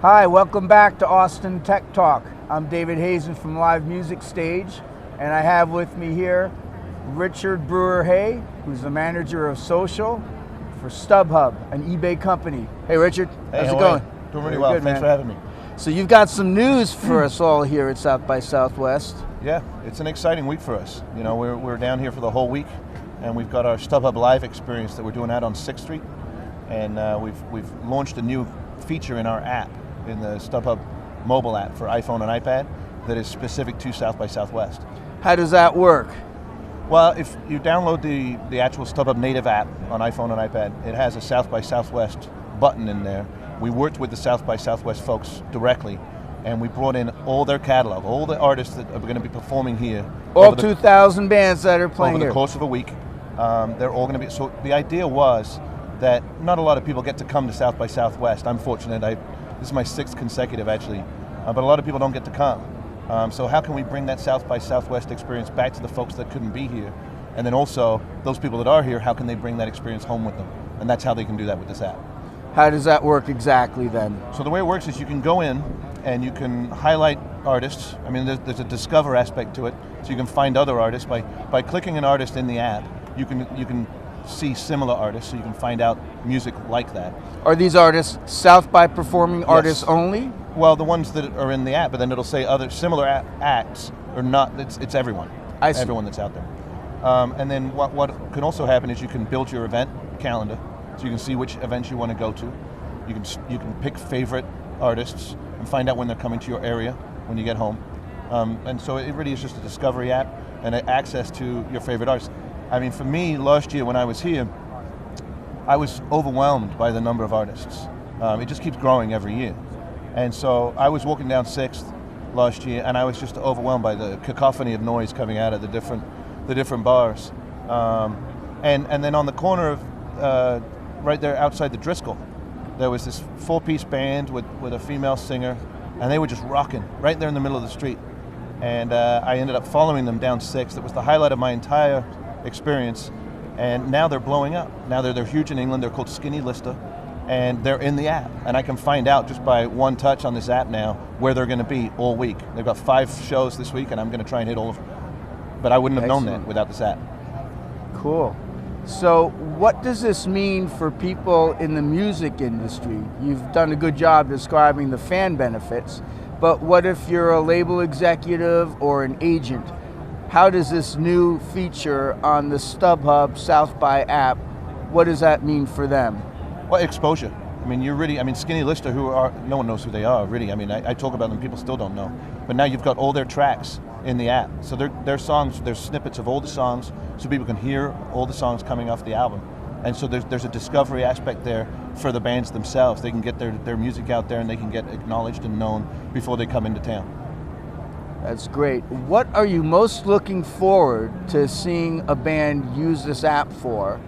Hi, welcome back to Austin Tech Talk. I'm David Hazen from LiveMusicStage, and I have with me here Richard Brewers-Hay, who's the manager of social for StubHub, an eBay company. Hey Richard, how's it going? Doing really well, thanks for having me. So you've got some news for us all here at South by Southwest. Yeah, it's an exciting week for us. You know, we're down here for the whole week, and we've got our StubHub Live experience that we're doing out on 6th Street, and we've launched a new feature in our app, in the StubHub mobile app for iPhone and iPad, that is specific to South by Southwest. How does that work? Well, if you download the actual StubHub native app on iPhone and iPad, it has a South by Southwest button in there. We worked with the South by Southwest folks directly, and we brought in all their catalog, all the artists that are going to be performing here. All 2,000 bands that are playing over here. the course of a week. They're all going to be, so the idea was that not a lot of people get to come to South by Southwest. I'm fortunate, this is my 6th consecutive actually, but a lot of people don't get to come. So how can we bring that South by Southwest experience back to the folks that couldn't be here? And then also, those people that are here, how can they bring that experience home with them? And that's how they can do that with this app. How does that work exactly then? So the way it works is you can go in and you can highlight artists. I mean, there's a discover aspect to it, so you can find other artists. By clicking an artist in the app, you can see similar artists, so you can find out music like that. Are these artists South by performing artists only? Well, the ones that are in the app, but then it'll say other similar acts or not. It's everyone. I see. Everyone that's out there. And then what can also happen is you can build your event calendar, so you can see which events you want to go to. You can pick favorite artists and find out when they're coming to your area when you get home. And so it really is just a discovery app and access to your favorite artists. I mean, for me, last year when I was here, I was overwhelmed by the number of artists. It just keeps growing every year. And so I was walking down 6th last year, and I was just overwhelmed by the cacophony of noise coming out of the different bars. And then on the corner of, right there outside the Driscoll, there was this 4-piece band with a female singer, and they were just rocking right there in the middle of the street. And I ended up following them down 6th. It was the highlight of my entire experience, and now they're blowing up. Now they're huge in England. They're called Skinny Lister, and they're in the app, and I can find out just by one touch on this app now where they're going to be all week. They've got 5 shows this week, and I'm going to try and hit all of them. But I wouldn't have known that without this app. Cool. So what does this mean for people in the music industry? You've done a good job describing the fan benefits, but what if you're a label executive or an agent? How does this new feature on the StubHub South by app, what does that mean for them? Well, exposure. I mean, Skinny Lister, no one knows who they are, really. I mean, I talk about them, people still don't know. But now you've got all their tracks in the app. So their songs, there's snippets of all the songs, so people can hear all the songs coming off the album. And so there's a discovery aspect there for the bands themselves. They can get their music out there, and they can get acknowledged and known before they come into town. That's great. What are you most looking forward to seeing a band use this app for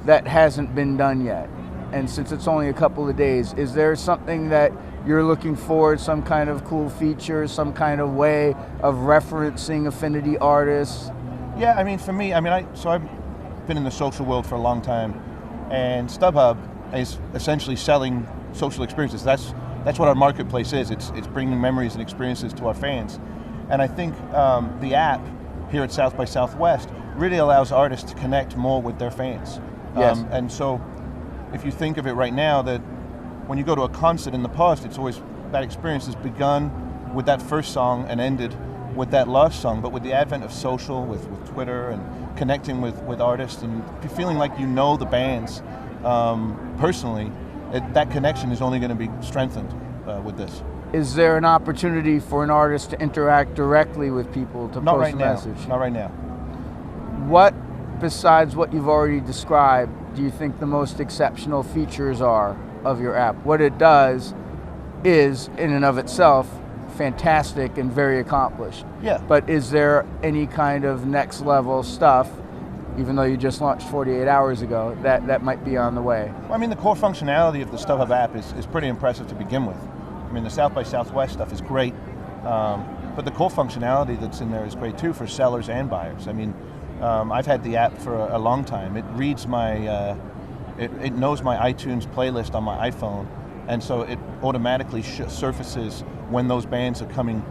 that hasn't been done yet? And since it's only a couple of days, is there something that you're looking forward, some kind of cool feature, some kind of way of referencing affinity artists? Yeah, I mean, for me, I've been in the social world for a long time, and StubHub is essentially selling social experiences. That's what our marketplace is. It's bringing memories and experiences to our fans. And I think the app here at South by Southwest really allows artists to connect more with their fans. Yes. And so if you think of it right now, that when you go to a concert in the past, it's always, that experience has begun with that first song and ended with that last song. But with the advent of social, with Twitter and connecting with artists and feeling like you know the bands personally, that connection is only going to be strengthened with this. Is there an opportunity for an artist to interact directly with people to post a message? Not right now. What, besides what you've already described, do you think the most exceptional features are of your app? What it does is, in and of itself, fantastic and very accomplished. Yeah. But is there any kind of next level stuff, even though you just launched 48 hours ago, that might be on the way? Well, I mean, the core functionality of the StubHub app is pretty impressive to begin with. I mean, the South by Southwest stuff is great, but the core functionality that's in there is great too for sellers and buyers. I mean, I've had the app for a long time. It reads it knows my iTunes playlist on my iPhone, and so it automatically surfaces when those bands are coming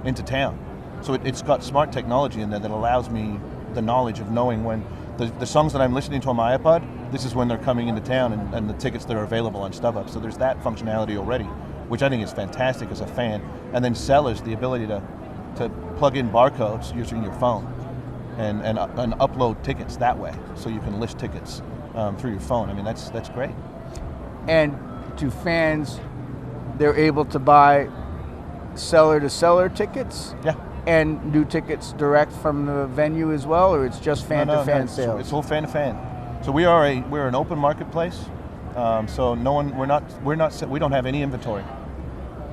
into town. So it's got smart technology in there that allows me the knowledge of knowing when the songs that I'm listening to on my iPod, this is when they're coming into town, and the tickets that are available on StubHub. So there's that functionality already, which I think is fantastic as a fan. And then sellers, the ability to plug in barcodes using your phone and upload tickets that way, so you can list tickets through your phone. I mean, that's great. And to fans, they're able to buy seller-to-seller tickets? Yeah. And do tickets direct from the venue as well, or it's just fan-to-fan sales? It's all fan-to-fan. So we're an open marketplace. So we don't have any inventory.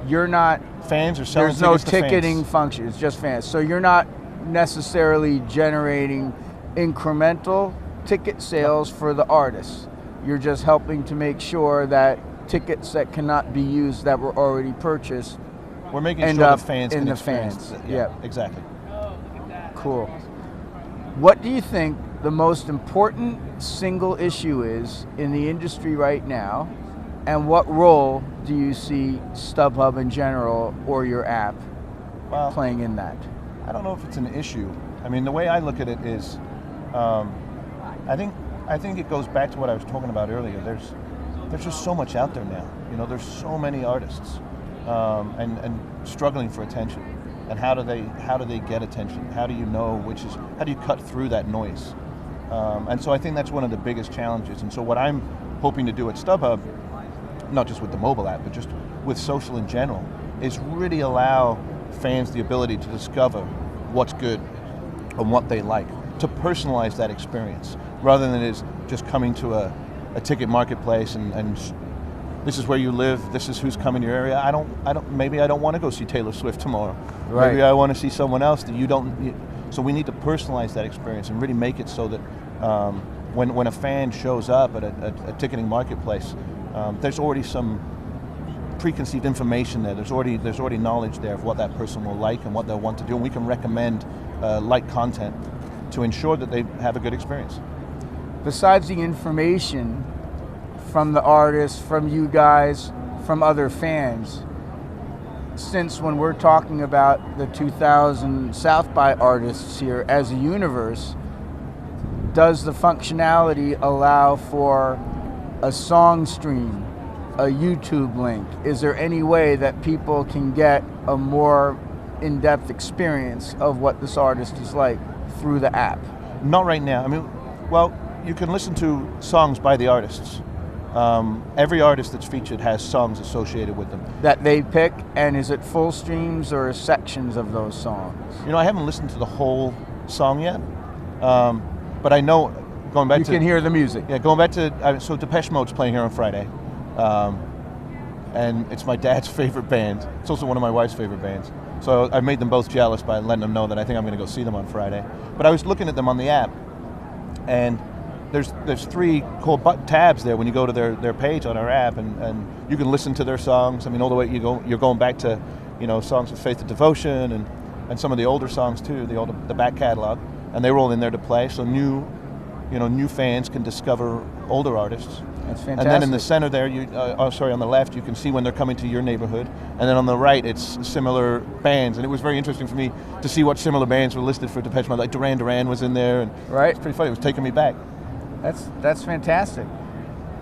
You're not fans are selling. There's no tickets to ticketing fans. function. It's just fans. So you're not necessarily generating incremental ticket sales for the artists. You're just helping to make sure that tickets that cannot be used that were already purchased we're making end sure up the fans in can the experience fans. it. Yeah, exactly. Cool. What do you think the most important single issue is in the industry right now, and what role do you see StubHub in general or your app playing in that? I don't know if it's an issue. I mean, the way I look at it is, I think it goes back to what I was talking about earlier. There's just so much out there now. You know, there's so many artists and struggling for attention. And how do they get attention? How do you know how do you cut through that noise? And so I think that's one of the biggest challenges. And so what I'm hoping to do at StubHub, not just with the mobile app, but just with social in general, is really allow fans the ability to discover what's good and what they like, to personalize that experience, rather than it is just coming to a ticket marketplace and this is where you live, this is who's coming to your area. Maybe I don't want to go see Taylor Swift tomorrow. Right. Maybe I want to see someone else that you don't. So we need to personalize that experience and really make it so that when a fan shows up at a ticketing marketplace, there's already some preconceived information there. There's already knowledge there of what that person will like and what they'll want to do, and we can recommend like content to ensure that they have a good experience. Besides the information from the artists, from you guys, from other fans, since when we're talking about the 2000 South by artists here as a universe, does the functionality allow for a song stream, a YouTube link? Is there any way that people can get a more in-depth experience of what this artist is like through the app? Not right now. I mean, well, you can listen to songs by the artists. Every artist that's featured has songs associated with them. That they pick, and is it full streams or sections of those songs? You know, I haven't listened to the whole song yet, but I know, going back you can hear the music. Yeah, going back to, so Depeche Mode's playing here on Friday, and it's my dad's favorite band. It's also one of my wife's favorite bands. So I made them both jealous by letting them know that I think I'm going to go see them on Friday. But I was looking at them on the app, and there's 3 cool tabs there when you go to their page on our app, and you can listen to their songs. I mean, all the way you're going back to, you know, songs of faith and devotion, and some of the older songs too, the back catalog, and they were all in there to play. So new fans can discover older artists. That's fantastic. And then in the center there, on the left, you can see when they're coming to your neighborhood, and then on the right, it's similar bands. And it was very interesting for me to see what similar bands were listed for Depeche Mode. Like Duran Duran was in there, and right. It's pretty funny. It was taking me back. That's fantastic.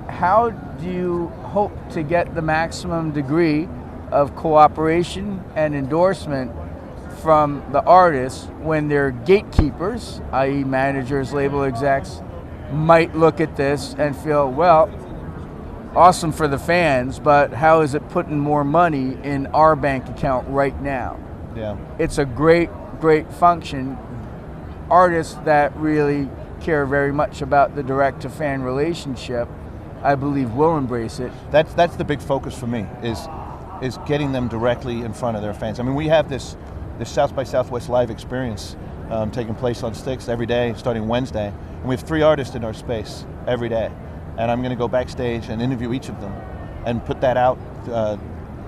How do you hope to get the maximum degree of cooperation and endorsement from the artists when their gatekeepers, i.e. managers, label execs, might look at this and feel, well, awesome for the fans, but how is it putting more money in our bank account right now? Yeah. It's a great function. Artists that really care very much about the direct-to-fan relationship, I believe, will embrace it. That's the big focus for me, is getting them directly in front of their fans. I mean, we have this South by Southwest live experience taking place on Styx every day, starting Wednesday, and we have 3 artists in our space every day, and I'm going to go backstage and interview each of them and put that out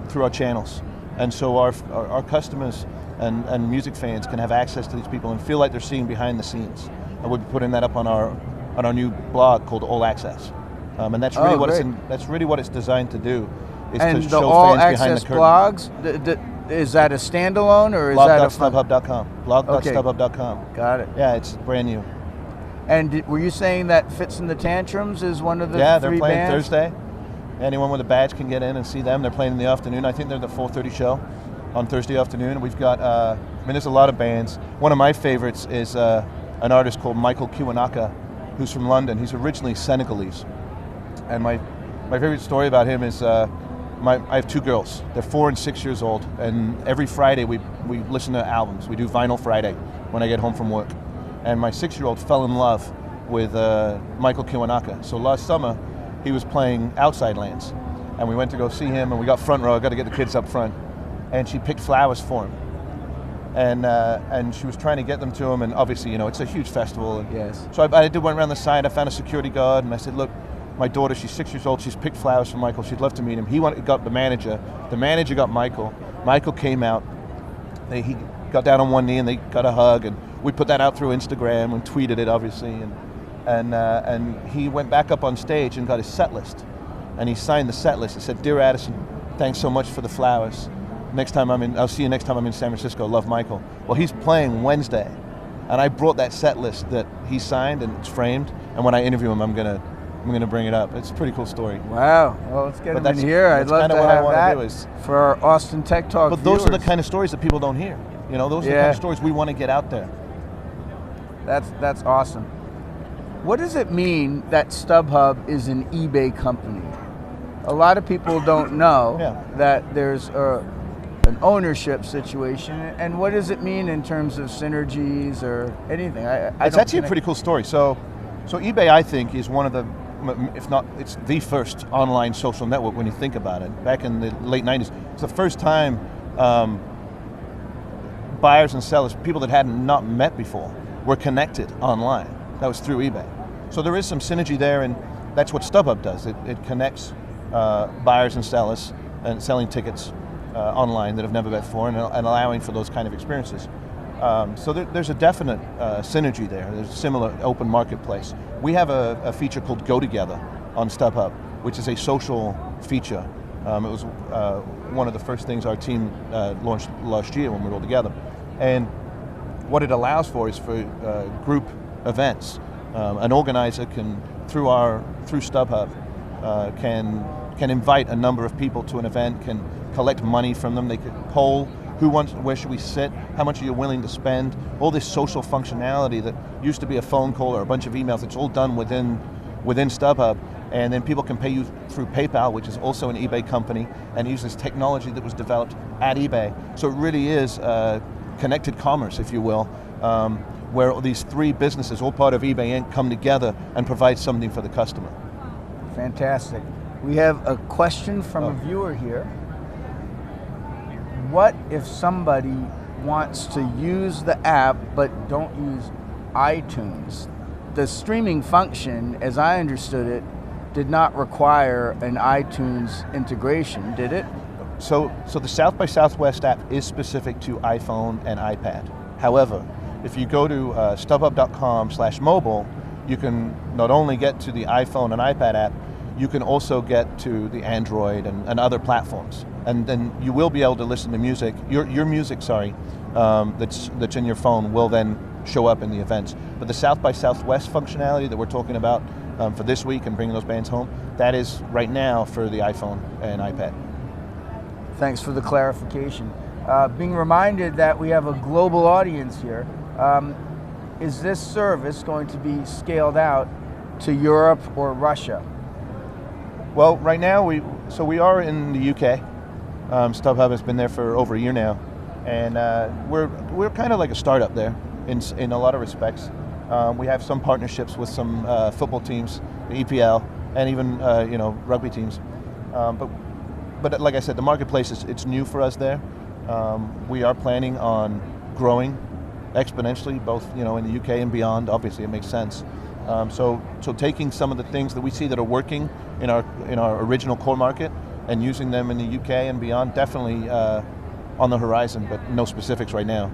through our channels, and so our customers and music fans can have access to these people and feel like they're seeing behind the scenes. And we'll be putting that up on our new blog called All Access, and that's really that's really what it's designed to do, is and to the show all fans behind access the curtain. blogs, is that a standalone or is that a blog.stubhub.com. Blog.stubhub.com. Got it. Yeah, it's brand new. And were you saying that Fits in the Tantrums is one of the Yeah, three they're playing bands? Thursday. Anyone with a badge can get in and see them. They're playing in the afternoon. I think they're the 4:30 show on Thursday afternoon. We've got, there's a lot of bands. One of my favorites is an artist called Michael Kiwanaka, who's from London. He's originally Senegalese. And my favorite story about him is I have two girls. They're 4 and 6 years old. And every Friday we listen to albums. We do Vinyl Friday when I get home from work. And my 6-year-old fell in love with Michael Kiwanaka. So last summer, he was playing Outside Lands. And we went to go see him, and we got front row. I got to get the kids up front. And she picked flowers for him. And she was trying to get them to him, and obviously, it's a huge festival. And yes. So I went around the side, I found a security guard, and I said, look, my daughter, she's 6 years old, she's picked flowers for Michael, she'd love to meet him. He got the manager got Michael. Michael came out, he got down on one knee and they got a hug, and we put that out through Instagram and tweeted it, obviously, and he went back up on stage and got his set list, and he signed the set list. He said, "Dear Addison, thanks so much for the flowers. I'll see you next time I'm in San Francisco. Love, Michael." Well, he's playing Wednesday, and I brought that set list that he signed, and it's framed, and when I interview him, I'm gonna bring it up. It's a pretty cool story. Wow. Well, let's get him in here. I'd love to have that for our Austin Tech Talk But those viewers. are the kind of stories that people don't hear. Those are the kind of stories we want to get out there. That's awesome. What does it mean that StubHub is an eBay company? A lot of people don't know that there's an ownership situation, and what does it mean in terms of synergies or anything? It's actually a pretty cool story. So eBay, I think, is one of the, if not, it's the first online social network when you think about it. Back in the late 90s, it's the first time buyers and sellers, people that hadn't not met before, were connected online. That was through eBay. So there is some synergy there, and that's what StubHub does. It connects buyers and sellers and selling tickets online that have never met before, and allowing for those kind of experiences. So there's a definite synergy there. There's a similar open marketplace. We have a feature called Go Together on StubHub, which is a social feature. It was one of the first things our team launched last year when we were all together. And what it allows for is for group events. An organizer can, through StubHub, can invite a number of people to an event, can collect money from them. They could poll where should we sit, how much are you willing to spend, all this social functionality that used to be a phone call or a bunch of emails. It's all done within StubHub, and then people can pay you through PayPal, which is also an eBay company, and uses technology that was developed at eBay. So it really is connected commerce, if you will, where these three businesses, all part of eBay Inc., come together and provide something for the customer. Fantastic. We have a question from a viewer here. What if somebody wants to use the app but don't use iTunes? The streaming function, as I understood it, did not require an iTunes integration, did it? So the South by Southwest app is specific to iPhone and iPad. However, if you go to StubHub.com/mobile, you can not only get to the iPhone and iPad app, you can also get to the Android and other platforms. And then you will be able to listen to music, your music, that's in your phone will then show up in the events. But the South by Southwest functionality that we're talking about for this week and bringing those bands home, that is right now for the iPhone and iPad. Thanks for the clarification. Being reminded that we have a global audience here, is this service going to be scaled out to Europe or Russia? Well, right now we are in the UK. StubHub has been there for over a year now, and we're kind of like a startup there in a lot of respects. We have some partnerships with some football teams, the EPL, and even rugby teams. But like I said, the marketplace it's new for us there. We are planning on growing exponentially, both in the UK and beyond. Obviously, it makes sense. So taking some of the things that we see that are working in our original core market and using them in the UK and beyond, definitely on the horizon, but no specifics right now.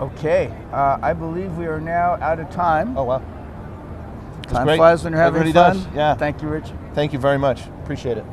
Okay, I believe we are now out of time. Oh wow! Time flies when you're having fun. Does. Yeah. Thank you, Richard. Thank you very much. Appreciate it.